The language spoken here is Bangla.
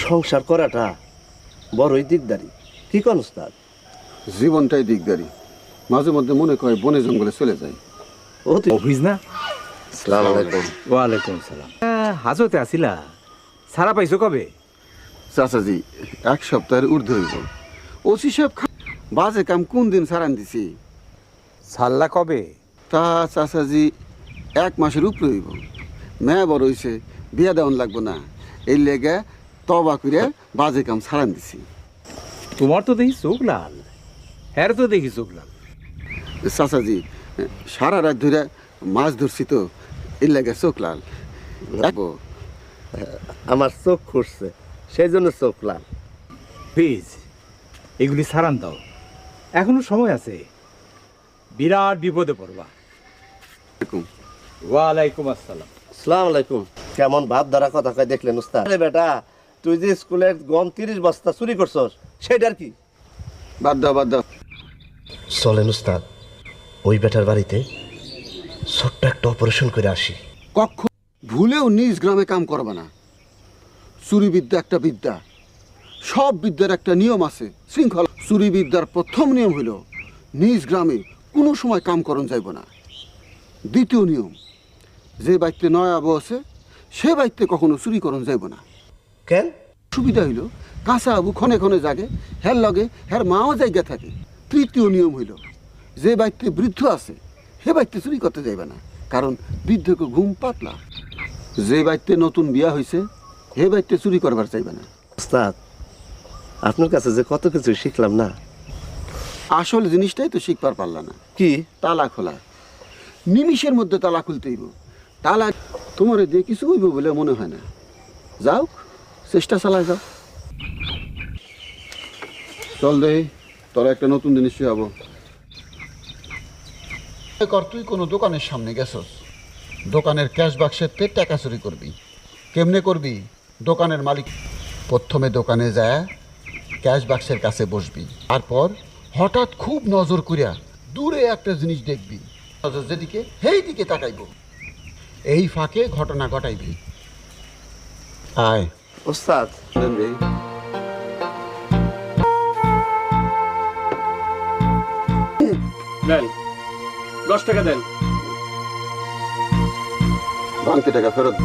সংসার করাটা বড়ই দিকদারি। কি কোন উস্তাদ? জীবনটাই দিকদারি। মাঝে মধ্যে মনে করে বনে জঙ্গলে চলে যায়। অফিস না? আসসালামু আলাইকুম। ওয়ালাইকুম সালাম। হাজতে আসিলা, সারা পাইছো কবে? চাচাজি, এক সপ্তাহের ঊর্ধ্ব হইব। ওসি সাহেব বাজে কাম কোন দিন সারান দিছি? সাল্লা কবে? তা চাচাজি 1 মাসের উপরে হইব। মেয়া বড় হইছে, বিয়া দেওয়ান লাগবো না, এই লেগে তবা করে বাজে কাম সারান দিছি। তোমার তো দেখি চোখ লাল, হ্যার তো দেখি চোখ লাল। চাচাজি, সারা রাত ধরে মাছ ধরছি তো, এই লেগে চোখ লাল। আমার চোখ খুঁজছে, সেই জন্য চোখ লাল। প্লিজ এগুলি সারান দাও, এখনো সময় আছে। বিরাট বিপদে পড়বা। ওয়ালাইকুম আসসালাম। আসসালামু আলাইকুম। কেমন ভাব ধরা কথা কয় দেখলেন উস্তাদ? আরে বেটা, তুই যে স্কুলের গম 30 বস্তা চুরি করছস, সেটার কি? বাদ দাও, বাদ দাও। চলেন উস্তাদ, ওই বেটার বাড়িতে ছোট্ট একটা অপারেশন করে আসি। কখন ভুলেও নিজ গ্রামে কাম করবে না। চুরি বিদ্যা একটা বিদ্যা, সব বিদ্যার একটা নিয়ম আছে, শৃঙ্খলা। চুরি বিদ্যার প্রথম নিয়ম হইল নিজ গ্রামে কোনো সময় কাম করন যাইব না। দ্বিতীয় নিয়ম, যে বাড়িতে নয় আবু আছে সে বাড়িতে কখনো চুরি করন যাইব না। কেন? সুবিধা হইল কাঁচা আবু ক্ষণে ক্ষণে জাগে, হের লগে হের মাও জায়গা থাকে। তৃতীয় নিয়ম হইল যে বাড়িতে বৃদ্ধ আছে সে বাড়িতে চুরি করতে যাইবে না, কারণ বৃদ্ধকে ঘুম পাতলা। যে বাড়িতে নতুন বিয়া হয়েছে হে বাড়িতে চুরি করবার চাইবে না। উস্তাদ, আপনার কাছে যে কত কিছু শিখলাম না। আসল জিনিসটাই তো শিখবার পারলা না। কি? তালা খোলা, নিমিষের মধ্যে তালা খুলতে হইব। তালা তোমার দিয়ে কিছু হইব বলে মনে হয় না। যাও, চেষ্টা চালায় যাও। চল দেহি, তোরা একটা নতুন জিনিস শিখাবো। তুই কোনো দোকানের সামনে গেছস, দোকানের ক্যাশ বাক্সের টাকা চুরি করবি। কেমনে করবি? দোকানের মালিক প্রথমে দোকানে যায় ক্যাশ বাক্সের কাছে বসবি, তারপর হঠাৎ খুব নজর করিয়া দূরে একটা জিনিস দেখবি, নজর যেদিকে সেই দিকে তাকাইব। এই ফাঁকে ঘটনা ঘটাইবি। আয় উস্তাদ, দেন 10 টাকা দেন। ভাঙতি টাকা ফেরত।